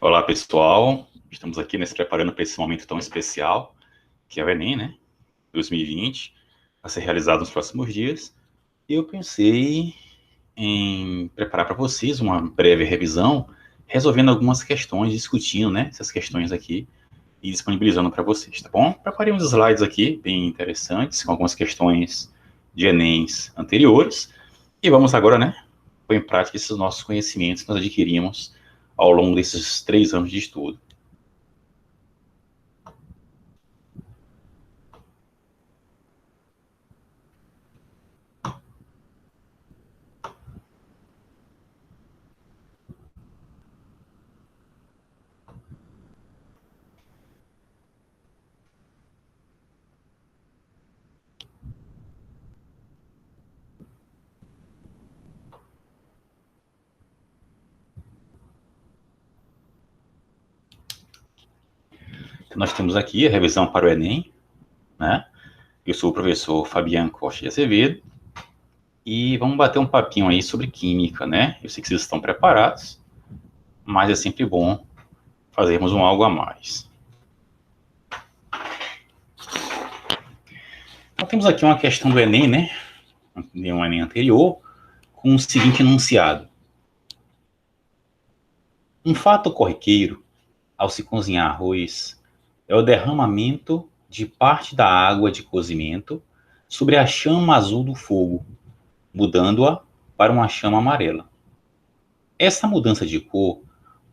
Olá, pessoal. Estamos aqui nos preparando para esse momento tão especial, que é o Enem, né? 2020, a ser realizado nos próximos dias. E eu pensei em preparar para vocês uma breve revisão, resolvendo algumas questões, discutindo, né, essas questões aqui e disponibilizando para vocês, tá bom? Preparei uns slides aqui bem interessantes, com algumas questões de Enems anteriores. E vamos agora, né, pôr em prática esses nossos conhecimentos que nós adquirimos ao longo desses 3 anos de estudo. Então, nós temos aqui a revisão para o Enem, né? Eu sou o professor Fabiano Costa de Azevedo e vamos bater um papinho aí sobre química, né? Eu sei que vocês estão preparados, mas é sempre bom fazermos um algo a mais. Então, temos aqui uma questão do Enem, né? De um Enem anterior, com o seguinte enunciado. Um fato corriqueiro, ao se cozinhar arroz, é o derramamento de parte da água de cozimento sobre a chama azul do fogo, mudando-a para uma chama amarela. Essa mudança de cor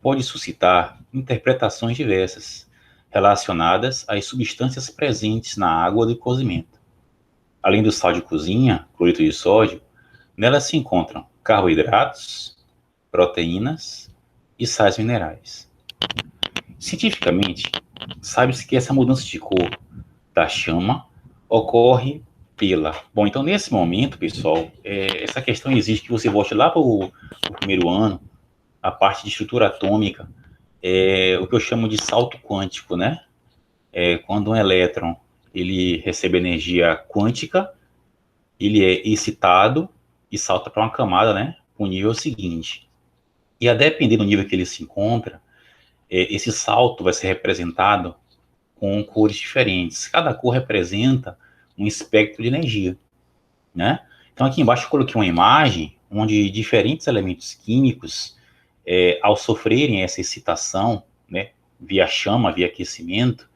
pode suscitar interpretações diversas, relacionadas às substâncias presentes na água do cozimento. Além do sal de cozinha, cloreto de sódio, nela se encontram carboidratos, proteínas e sais minerais. Cientificamente, sabe-se que essa mudança de cor da chama ocorre pela... Bom, então nesse momento, pessoal, essa questão exige que você volte lá para o primeiro ano, a parte de estrutura atômica, o que eu chamo de salto quântico, né? Quando um elétron ele recebe energia quântica, ele é excitado e salta para uma camada, né? O nível seguinte. E a depender do nível que ele se encontra, esse salto vai ser representado com cores diferentes. Cada cor representa um espectro de energia, né? Então aqui embaixo eu coloquei uma imagem onde diferentes elementos químicos, ao sofrerem essa excitação, né, via chama, via aquecimento,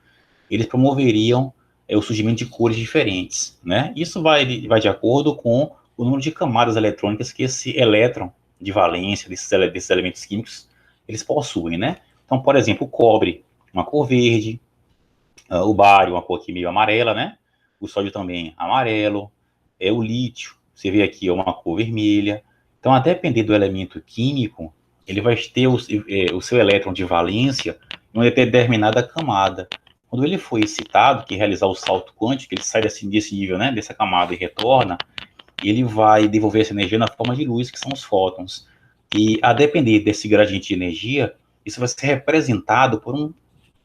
eles promoveriam o surgimento de cores diferentes, né? Isso vai de acordo com o número de camadas eletrônicas que esse elétron de valência desses elementos químicos eles possuem, né? Então, por exemplo, o cobre, uma cor verde, o bário, uma cor aqui meio amarela, né? O sódio também amarelo, o lítio, você vê aqui é uma cor vermelha. Então, a depender do elemento químico, ele vai ter o seu elétron de valência em uma determinada camada. Quando ele foi excitado, que realizar o salto quântico, ele sai desse nível, né, dessa camada e retorna, ele vai devolver essa energia na forma de luz, que são os fótons. E a depender desse gradiente de energia, isso vai ser representado por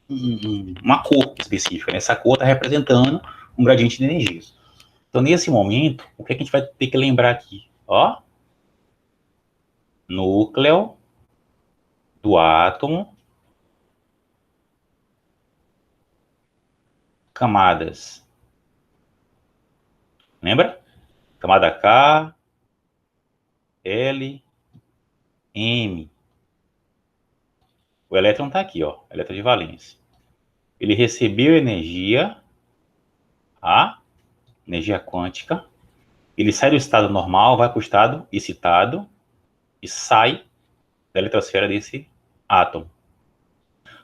uma cor específica, né? Essa cor está representando um gradiente de energia. Então, nesse momento, o que a gente vai ter que lembrar aqui? Ó, núcleo do átomo, camadas. Lembra? Camada K, L, M. O elétron está aqui, ó, elétron de valência. Ele recebeu energia, a energia quântica. Ele sai do estado normal, vai para o estado excitado e sai da eletrosfera desse átomo.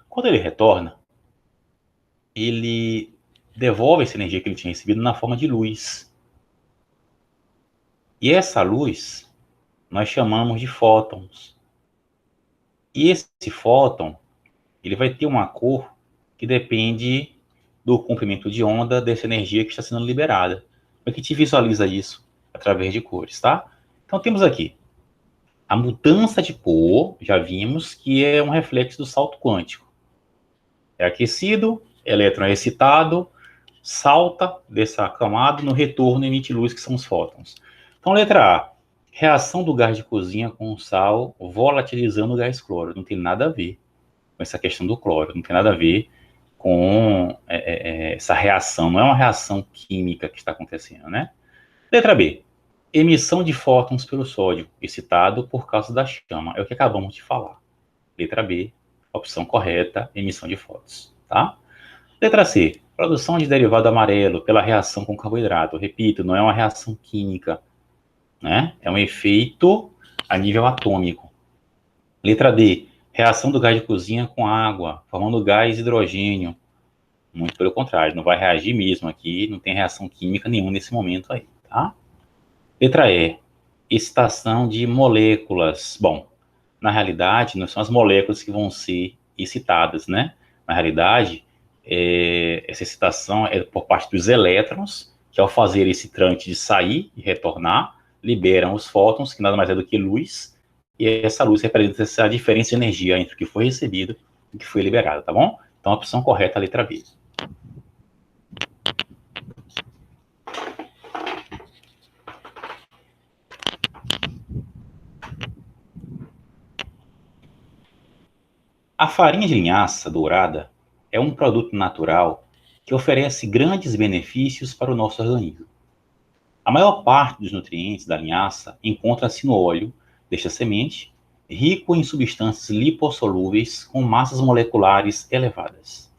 Quando ele retorna, ele devolve essa energia que ele tinha recebido na forma de luz. E essa luz nós chamamos de fótons. E esse fóton, ele vai ter uma cor que depende do comprimento de onda dessa energia que está sendo liberada. Como é que a gente visualiza isso? Através de cores, tá? Então temos aqui a mudança de cor, já vimos que é um reflexo do salto quântico. É aquecido, elétron é excitado, salta dessa camada, no retorno emite luz, que são os fótons. Então, letra A, reação do gás de cozinha com o sal volatilizando o gás cloro. Não tem nada a ver. com essa questão do cloro, não tem nada a ver com essa reação, não é uma reação química que está acontecendo, né? Letra B, emissão de fótons pelo sódio, excitado por causa da chama, é o que acabamos de falar. Letra B, opção correta, emissão de fótons, tá? Letra C, produção de derivado amarelo pela reação com carboidrato. Repito, não é uma reação química, né? É um efeito a nível atômico. Letra D, reação do gás de cozinha com água, formando gás hidrogênio. Muito pelo contrário, não vai reagir mesmo aqui, não tem reação química nenhuma nesse momento aí, tá? Letra E, excitação de moléculas. Bom, na realidade, não são as moléculas que vão ser excitadas, né? Na realidade, essa excitação é por parte dos elétrons, que ao fazer esse trânsito de sair e retornar, liberam os fótons, que nada mais é do que luz, e essa luz representa essa diferença de energia entre o que foi recebido e o que foi liberado, tá bom? Então, a opção correta é a letra B. A farinha de linhaça dourada é um produto natural que oferece grandes benefícios para o nosso organismo. A maior parte dos nutrientes da linhaça encontra-se no óleo desta semente, rico em substâncias lipossolúveis com massas moleculares elevadas.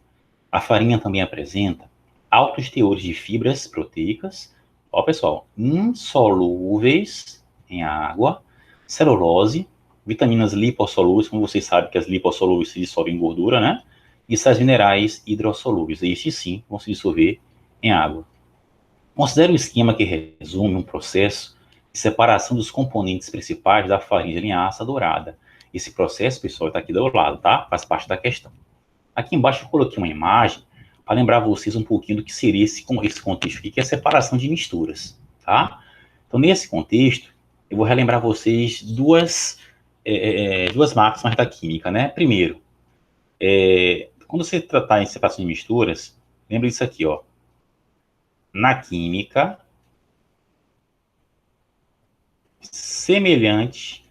A farinha também apresenta altos teores de fibras proteicas, ó pessoal, insolúveis em água, celulose, vitaminas lipossolúveis, como vocês sabem que as lipossolúveis se dissolvem em gordura, né? E sais minerais hidrossolúveis, estes sim vão se dissolver em água. Considere o esquema que resume um processo de separação dos componentes principais da farinha de linhaça dourada. Esse processo, pessoal, está aqui do lado, tá? Faz parte da questão. Aqui embaixo eu coloquei uma imagem para lembrar vocês um pouquinho do que seria esse contexto aqui, que é a separação de misturas, tá? Então, nesse contexto, eu vou relembrar vocês duas máximas da química, né? Primeiro, quando você tratar em separação de misturas, lembra disso aqui, ó. Na química, semelhante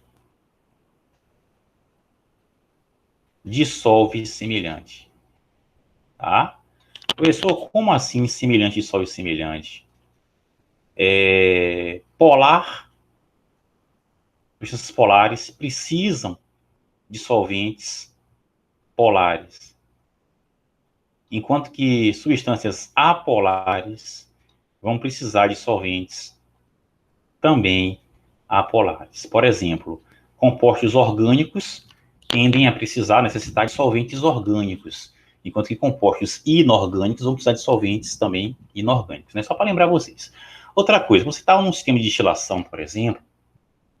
dissolve semelhante, tá? Professor, como assim semelhante dissolve semelhante? Polar, substâncias polares precisam de solventes polares, enquanto que substâncias apolares vão precisar de solventes também apolares. Por exemplo, compostos orgânicos tendem a necessitar de solventes orgânicos, enquanto que compostos inorgânicos vão precisar de solventes também inorgânicos, né? Só para lembrar vocês. Outra coisa, você está num sistema de destilação, por exemplo,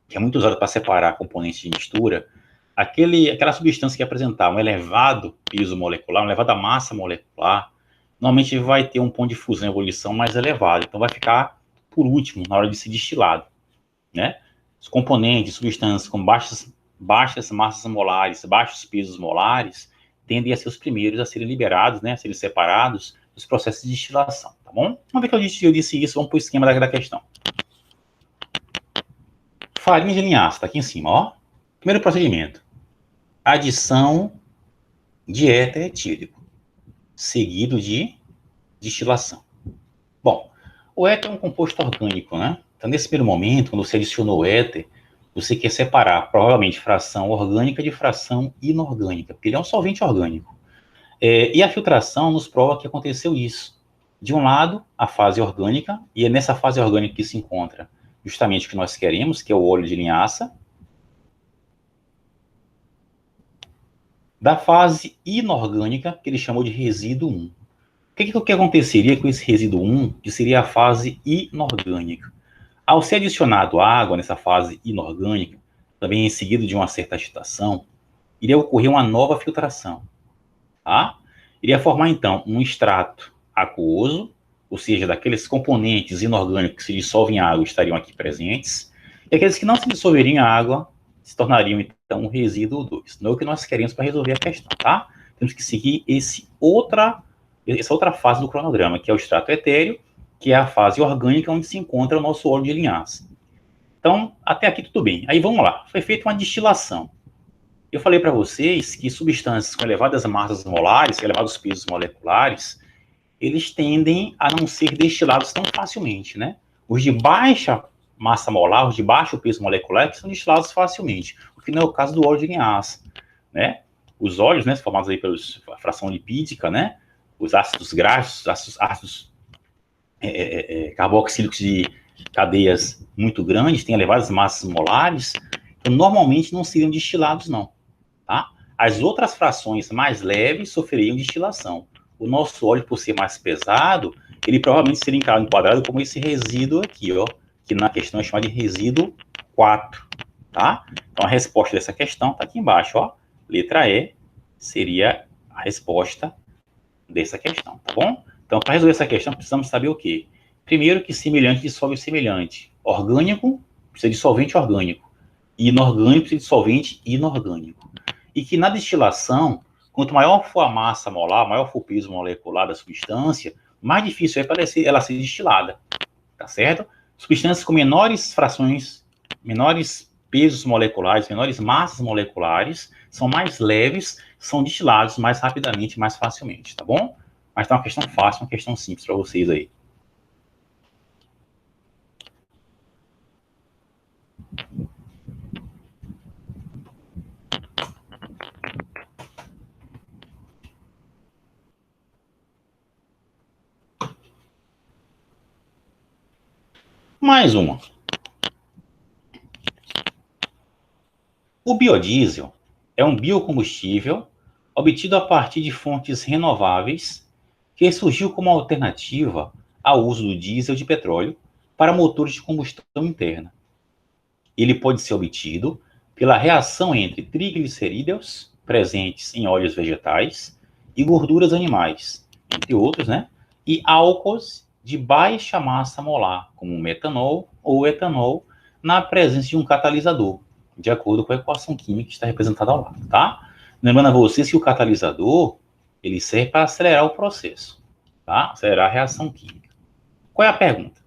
que é muito usado para separar componentes de mistura, aquela substância que apresentar um elevado peso molecular, uma elevada massa molecular, normalmente vai ter um ponto de fusão e ebulição mais elevado, então vai ficar por último na hora de ser destilado, né? Os componentes, substâncias com baixas massas molares, baixos pesos molares, tendem a ser os primeiros a serem liberados, né, a serem separados dos processos de destilação, tá bom? Uma vez que eu disse isso, vamos para o esquema da questão. Farinha de linhaça, tá aqui em cima, ó. Primeiro procedimento, adição de éter etílico, seguido de destilação. Bom, o éter é um composto orgânico, né? Então, nesse primeiro momento, quando você adicionou o éter, você quer separar, provavelmente, fração orgânica de fração inorgânica, porque ele é um solvente orgânico. E a filtração nos prova que aconteceu isso. De um lado, a fase orgânica, e é nessa fase orgânica que se encontra justamente o que nós queremos, que é o óleo de linhaça. Da fase inorgânica, que ele chamou de resíduo 1. O que aconteceria com esse resíduo 1, que seria a fase inorgânica? Ao ser adicionado água nessa fase inorgânica, também em seguida de uma certa agitação, iria ocorrer uma nova filtração, tá? Iria formar, então, um extrato aquoso, ou seja, daqueles componentes inorgânicos que se dissolvem em água estariam aqui presentes, e aqueles que não se dissolveriam em água se tornariam, então, um resíduo 2. Não é o que nós queremos para resolver a questão, tá? Temos que seguir essa outra fase do cronograma, que é o extrato etéreo, que é a fase orgânica onde se encontra o nosso óleo de linhaça. Então, até aqui tudo bem. Aí vamos lá. Foi feita uma destilação. Eu falei para vocês que substâncias com elevadas massas molares, elevados pesos moleculares, eles tendem a não ser destilados tão facilmente, né? Os de baixa massa molar, os de baixo peso molecular, que são destilados facilmente, o que não é o caso do óleo de linhaça, né? Os óleos, né, formados aí pela fração lipídica, né? Os ácidos graxos, ácidos carboxílicos de cadeias muito grandes, têm elevadas massas molares, então, normalmente não seriam destilados, não, tá? As outras frações mais leves sofreriam destilação. O nosso óleo, por ser mais pesado, ele provavelmente seria enquadrado como esse resíduo aqui, ó, que na questão é chamado de resíduo 4, tá? Então, a resposta dessa questão está aqui embaixo, ó. Letra E seria a resposta dessa questão, tá bom? Então, para resolver essa questão, precisamos saber o quê? Primeiro, que semelhante dissolve semelhante. Orgânico precisa de solvente orgânico. Inorgânico precisa de solvente inorgânico. E que na destilação, quanto maior for a massa molar, maior for o peso molecular da substância, mais difícil é para ela ser destilada, tá certo? Substâncias com menores frações, menores pesos moleculares, menores massas moleculares, são mais leves, são destilados mais rapidamente, mais facilmente, tá bom? Mas tá uma questão fácil, uma questão simples para vocês aí. Mais uma. O biodiesel é um biocombustível obtido a partir de fontes renováveis que surgiu como alternativa ao uso do diesel de petróleo para motores de combustão interna. Ele pode ser obtido pela reação entre triglicerídeos presentes em óleos vegetais e gorduras animais, entre outros, né? E álcools de baixa massa molar, como metanol ou etanol, na presença de um catalisador, de acordo com a equação química que está representada ao lado, tá? Lembrando a vocês que o catalisador, ele serve para acelerar o processo, tá? Acelerar a reação química. Qual é a pergunta?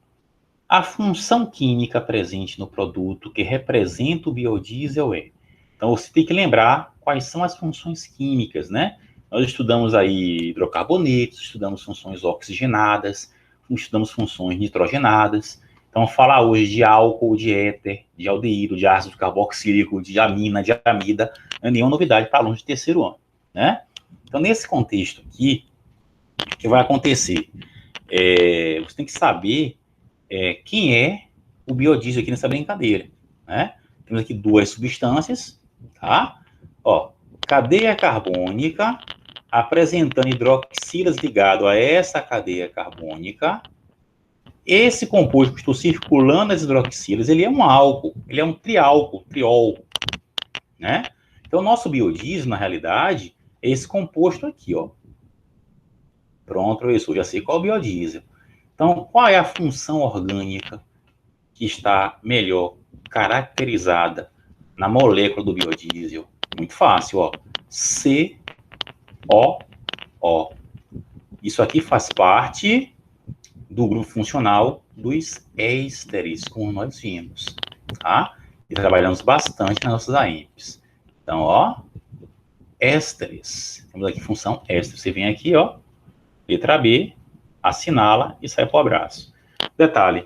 A função química presente no produto que representa o biodiesel é... Então, você tem que lembrar quais são as funções químicas, né? Nós estudamos aí hidrocarbonetos, estudamos funções oxigenadas, estudamos funções nitrogenadas. Então, falar hoje de álcool, de éter, de aldeído, de ácido carboxílico, de amina, de amida, não é nenhuma novidade para alunos de terceiro ano, né? Então, nesse contexto aqui, o que vai acontecer? Você tem que saber quem é o biodiesel aqui nessa brincadeira, né? Temos aqui duas substâncias, tá? Ó, cadeia carbônica apresentando hidroxilas ligado a essa cadeia carbônica. Esse composto que estou circulando as hidroxilas, ele é um álcool, ele é um triálcool, triol, né? Então, o nosso biodiesel, na realidade, é esse composto aqui, ó. Pronto, professor, já sei qual é o biodiesel. Então, qual é a função orgânica que está melhor caracterizada na molécula do biodiesel? Muito fácil, ó. COO. Isso aqui faz parte do grupo funcional dos ésteres, como nós vimos, tá? E trabalhamos bastante nas nossas AMPs. Então, ó, ésteres. Temos aqui função éster. Você vem aqui, ó, letra B, assinala e sai para o abraço. Detalhe,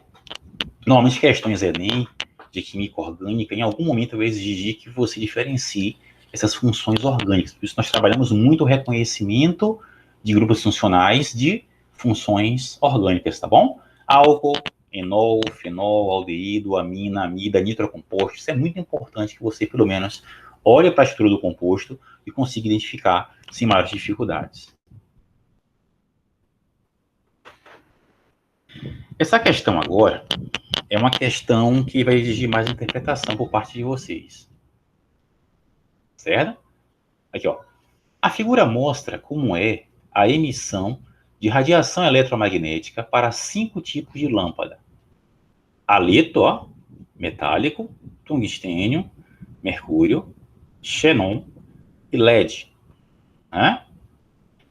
normalmente questões Enem de química orgânica, em algum momento vai exigir que você diferencie essas funções orgânicas. Por isso nós trabalhamos muito o reconhecimento de grupos funcionais de funções orgânicas, tá bom? Álcool, enol, fenol, aldeído, amina, amida, nitrocomposto. Isso é muito importante que você, pelo menos, olhe para a estrutura do composto e consiga identificar sem maiores dificuldades. Essa questão agora é uma questão que vai exigir mais interpretação por parte de vocês. Certo? Aqui, ó. A figura mostra como é a emissão de radiação eletromagnética para 5 tipos de lâmpada. Haleto, ó, metálico, tungstênio, mercúrio, xenon e LED. Né?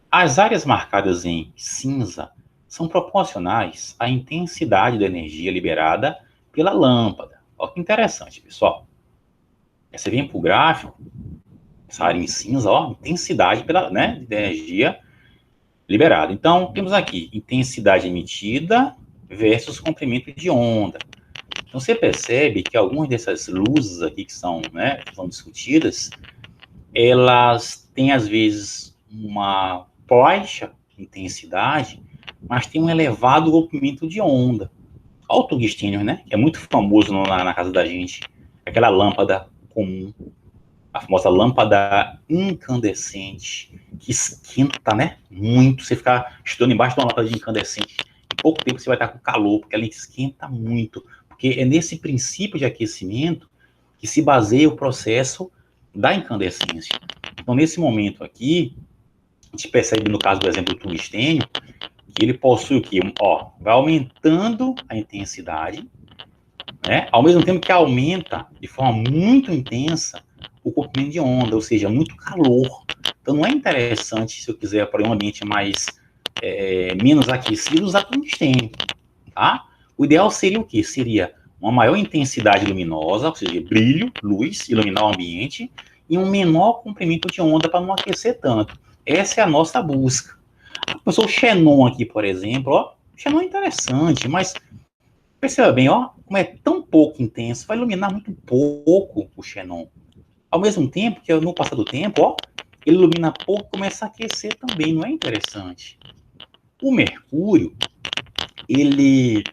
As áreas marcadas em cinza são proporcionais à intensidade da energia liberada pela lâmpada. Olha que interessante, pessoal. Você vem para o gráfico, essa área em cinza, ó, intensidade pela, né, de energia liberada. Então, temos aqui intensidade emitida versus comprimento de onda. Então, você percebe que algumas dessas luzes aqui que são, né, que são discutidas, elas têm, às vezes, uma baixa intensidade, mas tem um elevado comprimento de onda. Olha o tungstênio, né, que é muito famoso na casa da gente, aquela lâmpada comum, a famosa lâmpada incandescente, que esquenta, né, muito. Você ficar estudando embaixo de uma lâmpada de incandescente, em pouco tempo você vai estar com calor, porque ela esquenta muito. Porque é nesse princípio de aquecimento que se baseia o processo da incandescência. Então, nesse momento aqui, a gente percebe, no caso do exemplo do tungstênio, que ele possui o quê? Ó, vai aumentando a intensidade, né? Ao mesmo tempo que aumenta de forma muito intensa o comprimento de onda, ou seja, muito calor. Então, não é interessante, se eu quiser para um ambiente mais menos aquecido, usar tungstênio, tá? O ideal seria o quê? Seria uma maior intensidade luminosa, ou seja, brilho, luz, iluminar o ambiente, e um menor comprimento de onda para não aquecer tanto. Essa é a nossa busca. O xenon aqui, por exemplo, ó, o xenon é interessante, mas perceba bem, ó, como é tão pouco intenso, vai iluminar muito pouco o xenon. Ao mesmo tempo que no passar do tempo, ó, ele ilumina pouco, começa a aquecer também, não é interessante? O mercúrio, ele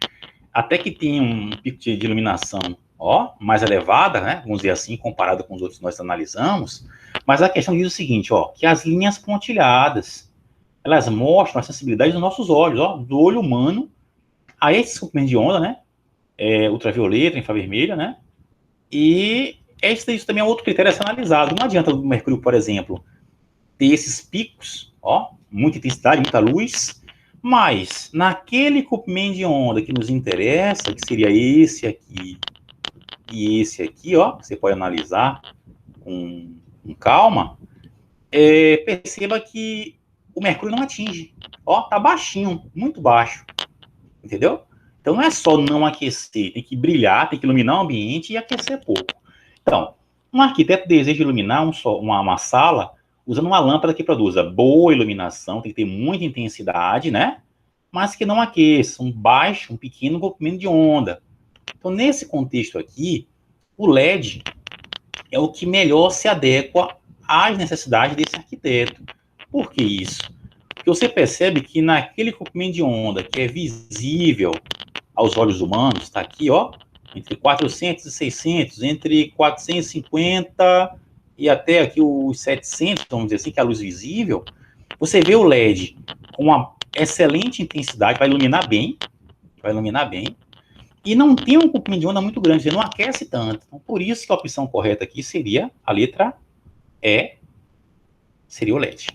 até que tem um pico de iluminação, ó, mais elevada, né, vamos dizer assim, comparado com os outros que nós analisamos, mas a questão diz o seguinte, ó, que as linhas pontilhadas, elas mostram a sensibilidade dos nossos olhos, ó, do olho humano, a esse comprimento de onda, né, ultravioleta, infravermelha, né, e isso também é outro critério a ser analisado. Não adianta o mercúrio, por exemplo, ter esses picos, ó, muita intensidade, muita luz, mas naquele comprimento de onda que nos interessa, que seria esse aqui e esse aqui, ó, você pode analisar com calma, perceba que o mercúrio não atinge. Ó, tá baixinho, muito baixo, entendeu? Então não é só não aquecer, tem que brilhar, tem que iluminar o ambiente e aquecer pouco. Então, um arquiteto deseja iluminar uma sala usando uma lâmpada que produza boa iluminação, tem que ter muita intensidade, né? Mas que não aqueça, um pequeno comprimento de onda. Então, nesse contexto aqui, o LED é o que melhor se adequa às necessidades desse arquiteto. Por que isso? Porque você percebe que naquele comprimento de onda que é visível aos olhos humanos, está aqui, ó, entre 400 e 600, entre 450 e até aqui os 700, vamos dizer assim, que é a luz visível, você vê o LED com uma excelente intensidade, vai iluminar bem, e não tem um comprimento de onda muito grande, ele não aquece tanto. Então, por isso que a opção correta aqui seria a letra E, seria o LED.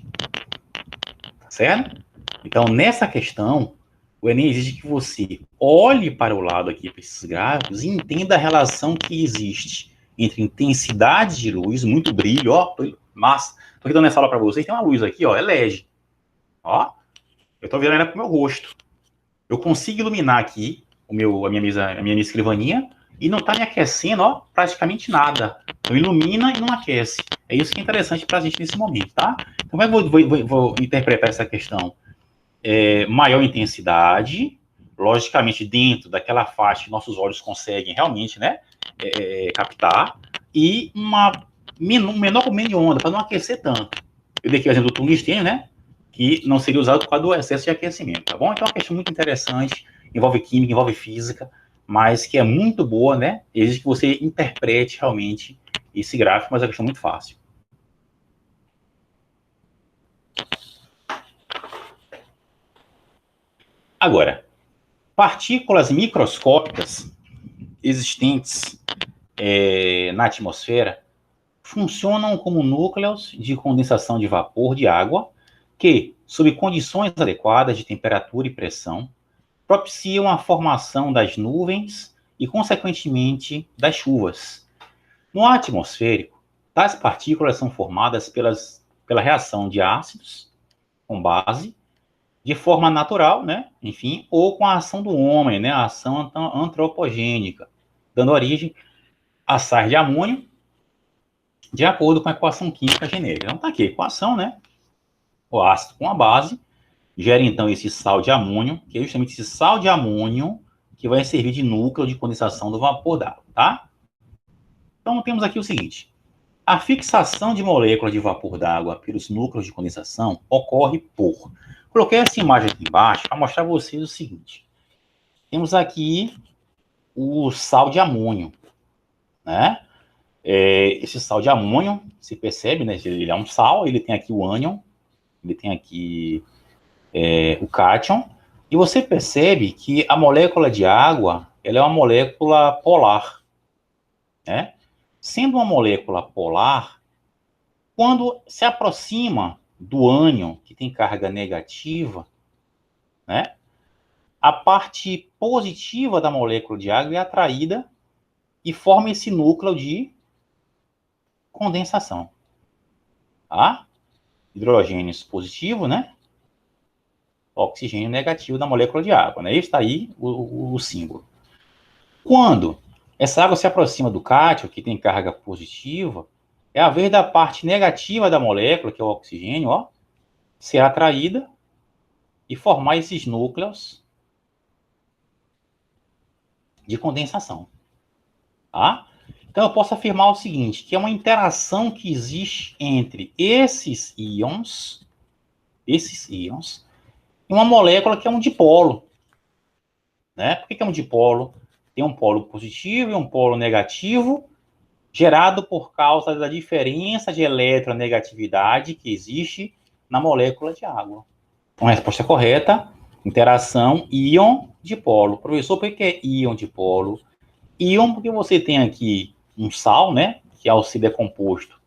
Tá certo? Então, nessa questão, o Enem exige que você olhe para o lado aqui, para esses gráficos, e entenda a relação que existe entre intensidade de luz, muito brilho, ó, massa. Estou aqui dando essa aula para vocês, tem uma luz aqui, ó, é LED. Ó, eu estou virando ela para o meu rosto. Eu consigo iluminar aqui a minha escrivaninha e não está me aquecendo, ó, praticamente nada. Então, ilumina e não aquece. É isso que é interessante para a gente nesse momento, tá? Então, vou interpretar essa questão. Maior intensidade, logicamente dentro daquela faixa que nossos olhos conseguem realmente, né, captar, e um menor comprimento de onda, para não aquecer tanto. Eu dei aqui o exemplo do tungstênio, né, que não seria usado por causa do excesso de aquecimento, tá bom? Então é uma questão muito interessante, envolve química, envolve física, mas que é muito boa, né, exige que você interprete realmente esse gráfico, mas é uma questão muito fácil. Agora, partículas microscópicas existentes na atmosfera funcionam como núcleos de condensação de vapor de água que, sob condições adequadas de temperatura e pressão, propiciam a formação das nuvens e, consequentemente, das chuvas. No ar atmosférico, tais partículas são formadas pela reação de ácidos com base, de forma natural, né? Enfim, ou com a ação do homem, né? A ação antropogênica, dando origem a sais de amônio de acordo com a equação química genérica. Então, tá aqui a equação, né? O ácido com a base gera, então, esse sal de amônio, que é justamente esse sal de amônio que vai servir de núcleo de condensação do vapor d'água, tá? Então, temos aqui o seguinte. A fixação de moléculas de vapor d'água pelos núcleos de condensação ocorre por... Coloquei essa imagem aqui embaixo para mostrar a vocês o seguinte. Temos aqui o sal de amônio, né? Esse sal de amônio, se percebe, né? Ele é um sal, ele tem aqui o ânion, ele tem aqui o cátion, e você percebe que a molécula de água, ela é uma molécula polar, né? Sendo uma molécula polar, quando se aproxima do ânion, que tem carga negativa, né? A parte positiva da molécula de água é atraída e forma esse núcleo de condensação. Tá? Hidrogênio positivo, né? Oxigênio negativo da molécula de água, né? Está aí o símbolo. Quando essa água se aproxima do cátion, que tem carga positiva, é a vez da parte negativa da molécula, que é o oxigênio, ó, ser atraída e formar esses núcleos de condensação. Tá? Então, eu posso afirmar o seguinte, que é uma interação que existe entre esses íons, e uma molécula que é um dipolo. Né? Por que é um dipolo? Tem um polo positivo e um polo negativo, gerado por causa da diferença de eletronegatividade que existe na molécula de água. Então, a resposta correta, interação íon-dipolo. Professor, por que é íon-dipolo? Íon, porque você tem aqui um sal, né, que ao ser decomposto,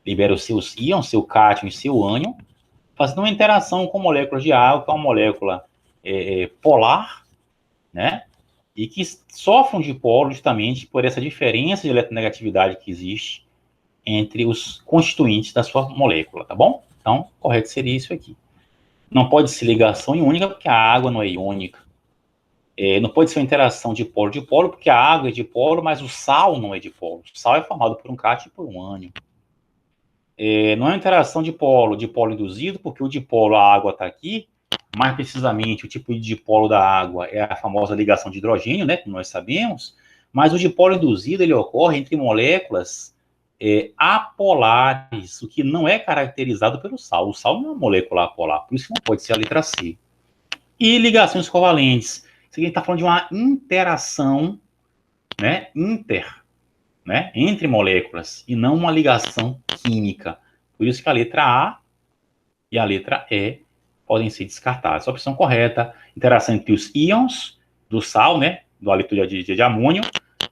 libera os seus íons, seu cátion e seu ânion, fazendo uma interação com moléculas de água, que é uma molécula polar, né, e que sofre um dipolo justamente por essa diferença de eletronegatividade que existe entre os constituintes da sua molécula, tá bom? Então, correto seria isso aqui. Não pode ser ligação iônica, porque a água não é iônica. Não pode ser uma interação de polo, porque a água é dipolo, mas o sal não é dipolo. O sal é formado por um cátion e por um ânion. Não é uma interação de polo induzido, porque o dipolo, a água está aqui, mais precisamente o tipo de dipolo da água é a famosa ligação de hidrogênio, né, como nós sabemos, mas o dipolo induzido ele ocorre entre moléculas apolares, o que não é caracterizado pelo sal. O sal não é uma molécula apolar, por isso não pode ser a letra C. E ligações covalentes. Isso aqui a gente está falando de uma interação, né, entre moléculas, e não uma ligação química. Por isso que a letra A e a letra E podem ser descartadas. A opção correta, interação entre os íons do sal, né, do hálito de amônio,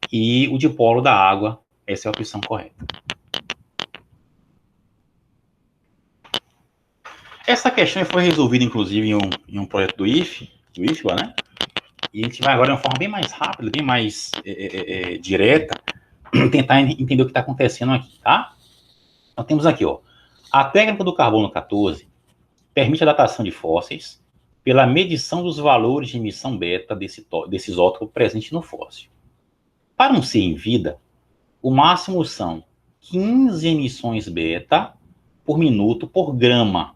e o dipolo da água. Essa é a opção correta. Essa questão foi resolvida, inclusive, em um projeto do IFBA, né? E a gente vai agora de uma forma bem mais rápida, bem mais direta, tentar entender o que está acontecendo aqui, tá? Então, temos aqui, ó, a técnica do carbono 14 permite a datação de fósseis pela medição dos valores de emissão beta desse isótopo presente no fóssil. Para um ser em vida, o máximo são 15 emissões beta por minuto por grama.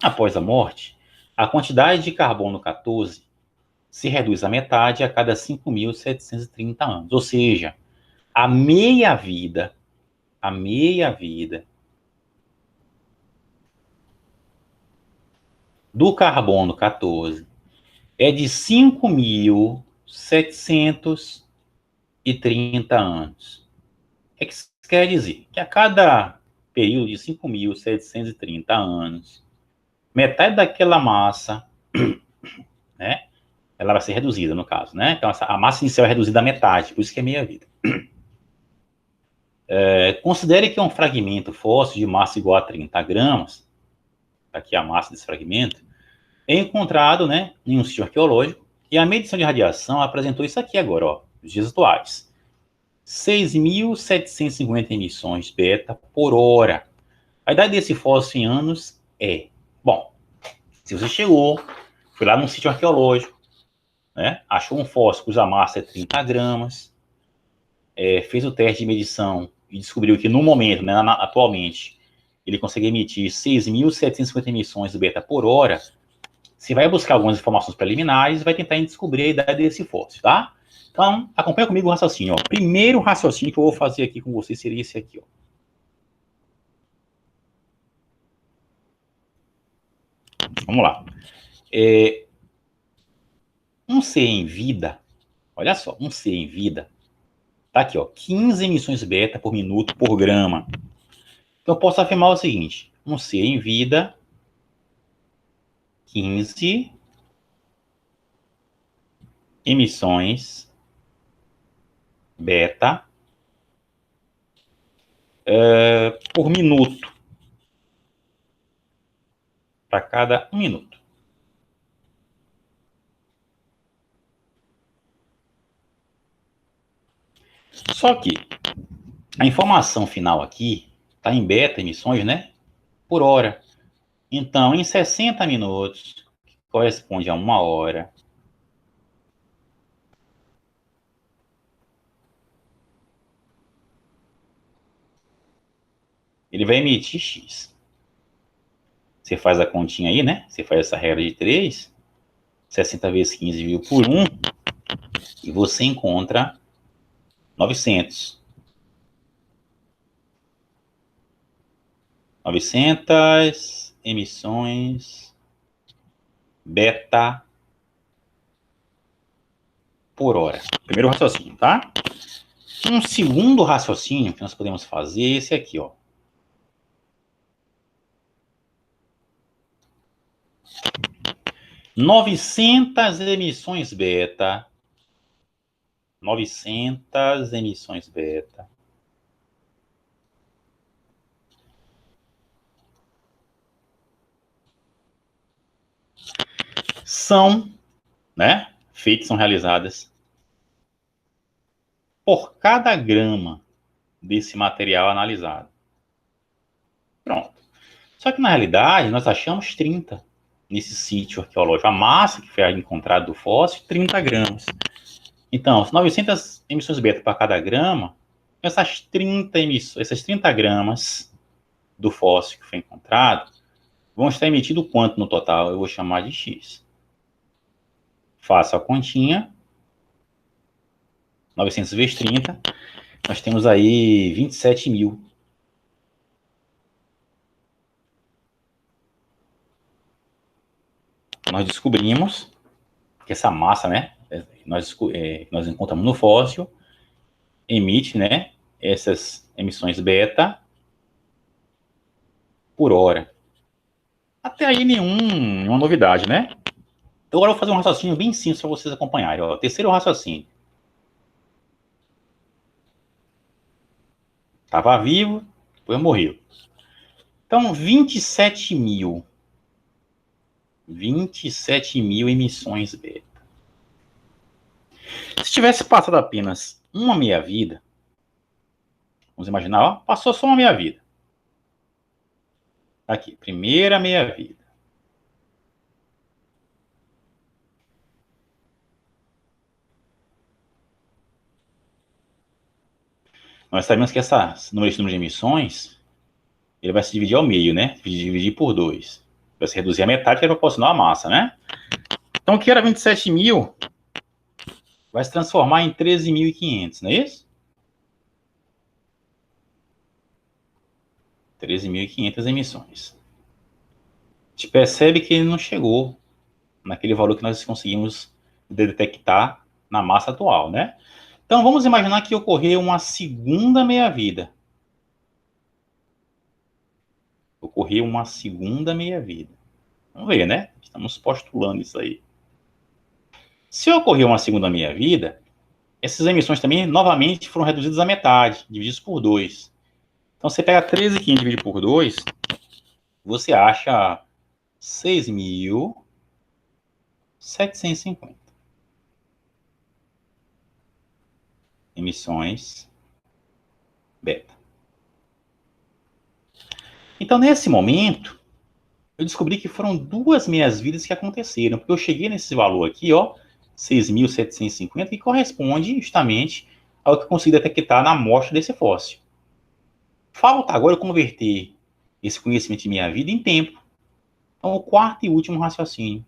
Após a morte, a quantidade de carbono 14 se reduz à metade a cada 5.730 anos. Ou seja, a meia-vida do carbono 14 é de 5.730 anos. O que isso quer dizer? Que a cada período de 5.730 anos, metade daquela massa, né, ela vai ser reduzida, no caso, né? Então, a massa inicial é reduzida à metade, por isso que é meia-vida. Considere que um fragmento fóssil de massa igual a 30 gramas, aqui a massa desse fragmento, é encontrado, né, em um sítio arqueológico, e a medição de radiação apresentou isso aqui agora, ó, os dias atuais. 6.750 emissões beta por hora. A idade desse fóssil em anos é... Bom, se você chegou, foi lá num sítio arqueológico, né, achou um fóssil cuja massa é 30 gramas, fez o teste de medição e descobriu que no momento, né, atualmente, ele consegue emitir 6.750 emissões de beta por hora, você vai buscar algumas informações preliminares e vai tentar descobrir a idade desse fóssil, tá? Então, acompanha comigo o raciocínio. Ó. Primeiro raciocínio que eu vou fazer aqui com você seria esse aqui. Ó. Vamos lá. Um ser em vida, olha só, um ser em vida, tá aqui, ó, 15 emissões beta por minuto por grama. Então, eu posso afirmar o seguinte, um ser em vida, 15 emissões beta por minuto, para cada 1 minuto. Só que a informação final aqui está em beta emissões, né? Por hora. Então, em 60 minutos, que corresponde a 1 hora, ele vai emitir X. Você faz a continha aí, né? Você faz essa regra de 3, 60 vezes 15 dividido por 1, e você encontra 900. 900 emissões beta por hora. Primeiro raciocínio, tá? Um segundo raciocínio que nós podemos fazer é esse aqui, ó. Novecentas emissões beta. 900 emissões beta. São, né? Feitas, são realizadas por cada grama desse material analisado. Pronto. Só que na realidade nós achamos 30 nesse sítio arqueológico. A massa que foi encontrada do fóssil, 30 gramas. Então, 900 emissões beta para cada grama, essas 30 gramas do fóssil que foi encontrado vão estar emitido quanto no total? Eu vou chamar de X. Faço a continha. 900 vezes 30. Nós temos aí 27 mil. Nós descobrimos que essa massa, né, nós encontramos no fóssil, emite, né, essas emissões beta por hora. Até aí nenhuma novidade, né? Então, agora eu vou fazer um raciocínio bem simples para vocês acompanharem. Ó. Terceiro raciocínio. Estava vivo, depois morreu. Então, 27 mil emissões beta. Se tivesse passado apenas uma meia-vida, vamos imaginar, ó, passou só uma meia-vida. Aqui, primeira meia-vida. Nós sabemos que esse número de emissões, ele vai se dividir ao meio, né? Dividir por 2. Vai se reduzir a metade, que é proporcional à massa, né? Então, o que era 27 mil vai se transformar em 13.500, não é isso? 13.500 emissões. A gente percebe que ele não chegou naquele valor que nós conseguimos detectar na massa atual, né? Então, vamos imaginar que ocorreu uma segunda meia-vida. Ocorreu uma segunda meia-vida. Vamos ver, né? Estamos postulando isso aí. Se ocorreu uma segunda meia-vida, essas emissões também, novamente, foram reduzidas à metade, divididas por 2. Então, você pega 13.500 dividido por 2, você acha 6.750 emissões beta. Então, nesse momento, eu descobri que foram 2 meias-vidas que aconteceram, porque eu cheguei nesse valor aqui, ó, 6.750, que corresponde justamente ao que eu consegui detectar na amostra desse fóssil. Falta agora eu converter esse conhecimento de minha vida em tempo. Então, o quarto e último raciocínio.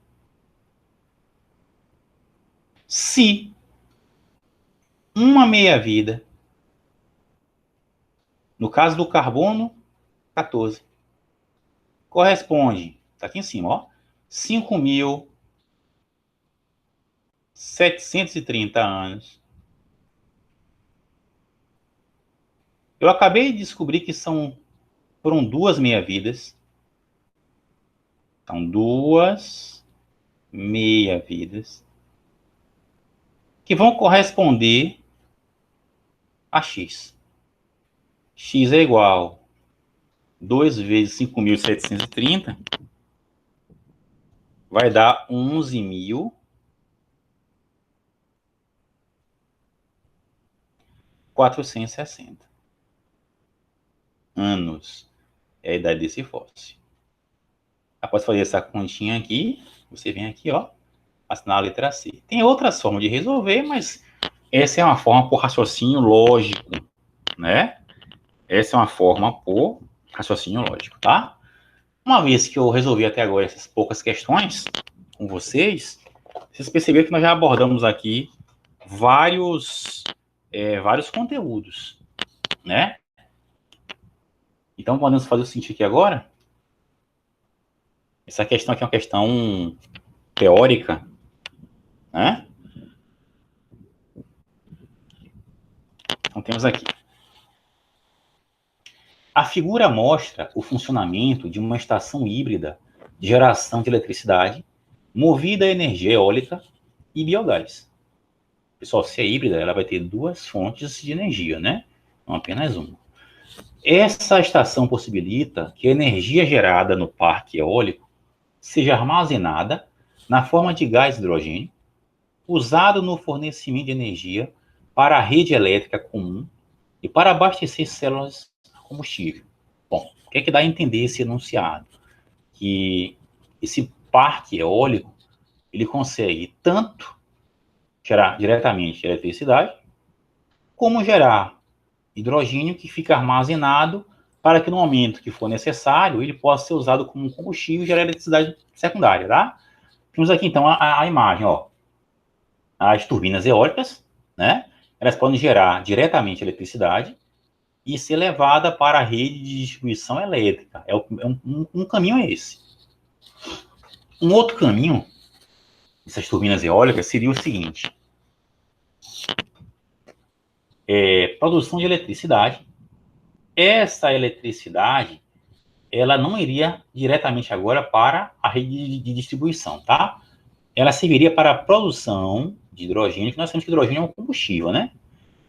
Se uma meia-vida, no caso do carbono, 14, corresponde, está aqui em cima, ó, 5.730 anos. Eu acabei de descobrir que foram duas meia-vidas. Então, duas meia-vidas que vão corresponder a x. X é igual a 2 vezes 5.730, vai dar 11.460 anos. É a idade desse fóssil. Após fazer essa continha aqui, você vem aqui, ó, assinar a letra C. Tem outras formas de resolver, mas essa é uma forma por raciocínio lógico, né? Essa é uma forma por raciocínio lógico, tá? Uma vez que eu resolvi até agora essas poucas questões com vocês perceberam que nós já abordamos aqui vários conteúdos, né? Então, podemos fazer o seguinte aqui agora. Essa questão aqui é uma questão teórica, né? Então, temos aqui. A figura mostra o funcionamento de uma estação híbrida de geração de eletricidade movida a energia eólica e biogás. Pessoal, se é híbrida, ela vai ter duas fontes de energia, né? Não apenas uma. Essa estação possibilita que a energia gerada no parque eólico seja armazenada na forma de gás hidrogênio, usado no fornecimento de energia para a rede elétrica comum e para abastecer células a combustível. Bom, o que é que dá a entender esse enunciado? Que esse parque eólico, ele consegue tanto gerar diretamente eletricidade, como gerar hidrogênio que fica armazenado para que no momento que for necessário, ele possa ser usado como combustível e gerar eletricidade secundária, tá? Temos aqui, então, a imagem, ó. As turbinas eólicas, né? Elas podem gerar diretamente eletricidade e ser levada para a rede de distribuição elétrica. Um caminho é esse. Um outro caminho dessas turbinas eólicas seria o seguinte. Produção de eletricidade. Essa eletricidade, ela não iria diretamente agora para a rede de distribuição, tá? Ela serviria para a produção de hidrogênio, que nós sabemos que hidrogênio é um combustível, né?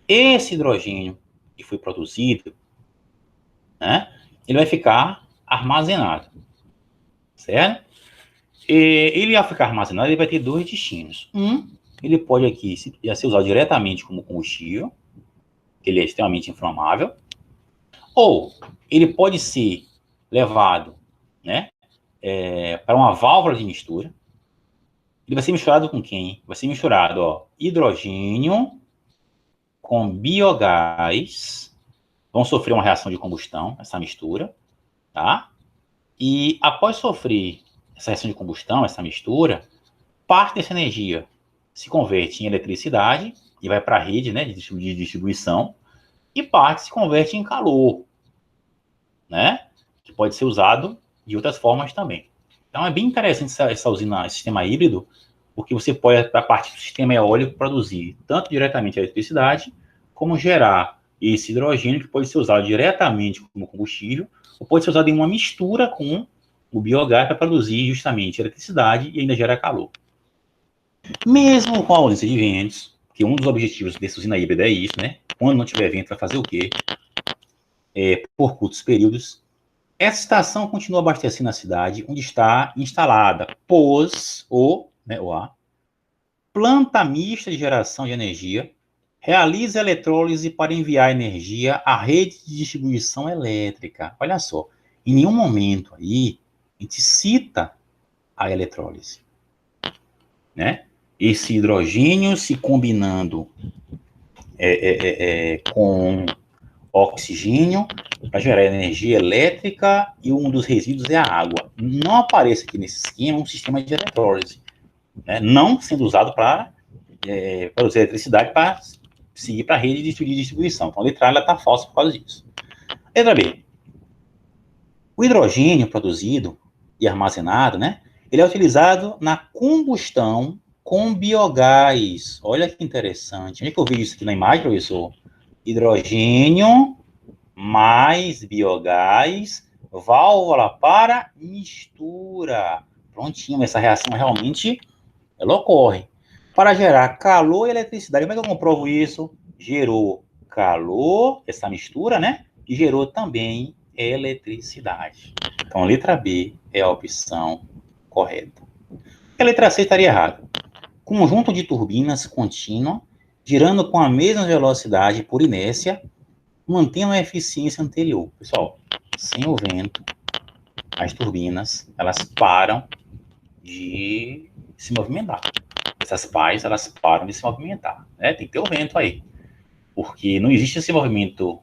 Esse hidrogênio que foi produzido, né? Ele vai ficar armazenado, certo? E ele, ao ficar armazenado, ele vai ter dois destinos. Ele pode aqui ser usado diretamente como combustível, que ele é extremamente inflamável, ou ele pode ser levado, né, para uma válvula de mistura. Ele vai ser misturado com quem? Vai ser misturado, ó, hidrogênio com biogás. Vão sofrer uma reação de combustão, essa mistura, tá? E após sofrer essa reação de combustão, essa mistura, parte dessa energia se converte em eletricidade e vai para a rede, né, de distribuição, e parte se converte em calor, né? Que pode ser usado de outras formas também. Então é bem interessante essa usina, esse sistema híbrido, porque você pode, a partir do sistema eólico, produzir tanto diretamente a eletricidade, como gerar esse hidrogênio que pode ser usado diretamente como combustível, ou pode ser usado em uma mistura com o biogás para produzir justamente eletricidade e ainda gerar calor. Mesmo com a ausência de ventos, que um dos objetivos dessa usina híbrida é isso, né? Quando não tiver vento, vai fazer o quê? Por curtos períodos, essa estação continua abastecendo a cidade onde está instalada, pois a planta mista de geração de energia realiza eletrólise para enviar energia à rede de distribuição elétrica. Olha só, em nenhum momento aí a gente cita a eletrólise, né? Esse hidrogênio se combinando com Oxigênio para gerar energia elétrica e um dos resíduos é a água. Não aparece aqui nesse esquema um sistema de eletrólise, né? Não sendo usado para produzir eletricidade para seguir para a rede de distribuição. Então, a letra A está falsa por causa disso. Letra B. O hidrogênio produzido e armazenado, né? Ele é utilizado na combustão com biogás. Olha que interessante. Onde é que eu vi isso aqui na imagem, professor? Hidrogênio mais biogás, válvula para mistura. Prontinho, essa reação realmente ela ocorre. Para gerar calor e eletricidade. Como é que eu comprovo isso? Gerou calor, essa mistura, né? E gerou também eletricidade. Então, a letra B é a opção correta. A letra C estaria errada. Conjunto de turbinas contínua, girando com a mesma velocidade por inércia, mantendo a eficiência anterior. Pessoal, sem o vento, as turbinas, elas param de se movimentar. Essas pás, elas param de se movimentar, né? Tem que ter o vento aí. Porque não existe esse movimento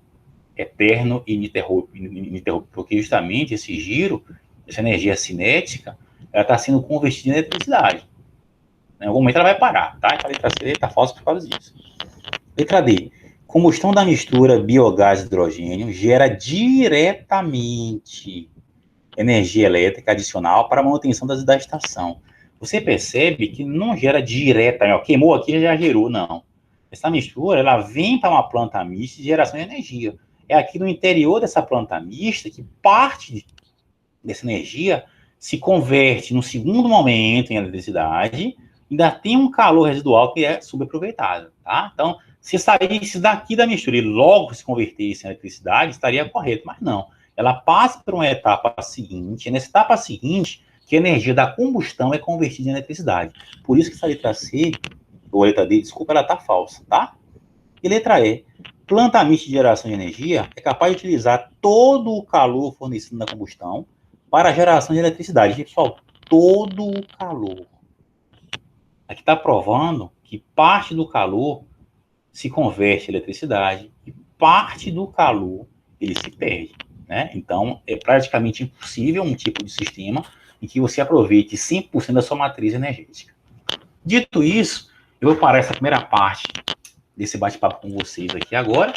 eterno e ininterrupto, porque justamente esse giro, essa energia cinética, ela está sendo convertida em eletricidade. Em algum momento ela vai parar, tá? Então a letra C está falsa por causa disso. Letra D. Combustão da mistura biogás e hidrogênio gera diretamente energia elétrica adicional para a manutenção da estação. Você percebe que não gera diretamente, queimou aqui já gerou, não. Essa mistura, ela vem para uma planta mista de geração de energia. É aqui no interior dessa planta mista que parte dessa energia se converte no segundo momento em eletricidade, ainda tem um calor residual que é subaproveitado, tá? Então, se saísse daqui da mistura e logo se convertesse em eletricidade, estaria correto, mas não. Ela passa por uma etapa seguinte, nessa etapa seguinte, que a energia da combustão é convertida em eletricidade. Por isso que essa letra C, ou letra D, desculpa, ela está falsa, tá? E letra E, planta mista de geração de energia é capaz de utilizar todo o calor fornecido na combustão para a geração de eletricidade. Pessoal, todo o calor. Aqui está provando que parte do calor se converte em eletricidade e parte do calor ele se perde, né? Então, é praticamente impossível um tipo de sistema em que você aproveite 100% da sua matriz energética. Dito isso, eu vou parar essa primeira parte desse bate-papo com vocês aqui agora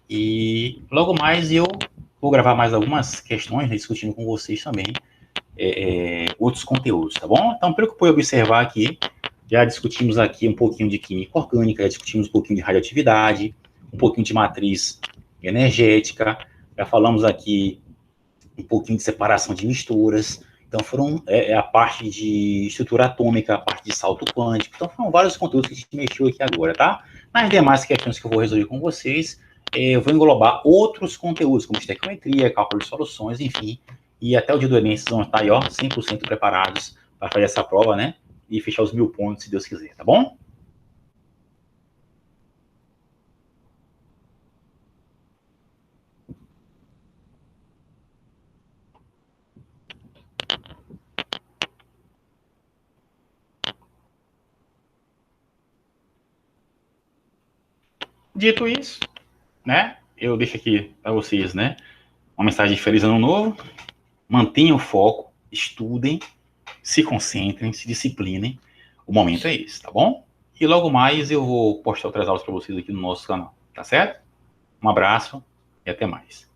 e logo mais eu vou gravar mais algumas questões, né, discutindo com vocês também outros conteúdos, tá bom? Então, pelo que eu pude observar aqui, já discutimos aqui um pouquinho de química orgânica, já discutimos um pouquinho de radioatividade, um pouquinho de matriz energética, já falamos aqui um pouquinho de separação de misturas, então foram a parte de estrutura atômica, a parte de salto quântico, então foram vários conteúdos que a gente mexeu aqui agora, tá? Nas demais questões que eu vou resolver com vocês, eu vou englobar outros conteúdos, como estequiometria, cálculo de soluções, enfim, e até o dia do Enem vocês vão estar aí, ó, 100% preparados para fazer essa prova, né? E fechar os 1000 pontos, se Deus quiser, tá bom? Dito isso, né? Eu deixo aqui para vocês, né? Uma mensagem de feliz ano novo. Mantenham o foco, estudem, se concentrem, se disciplinem. O momento é esse, tá bom? E logo mais eu vou postar outras aulas para vocês aqui no nosso canal, tá certo? Um abraço e até mais.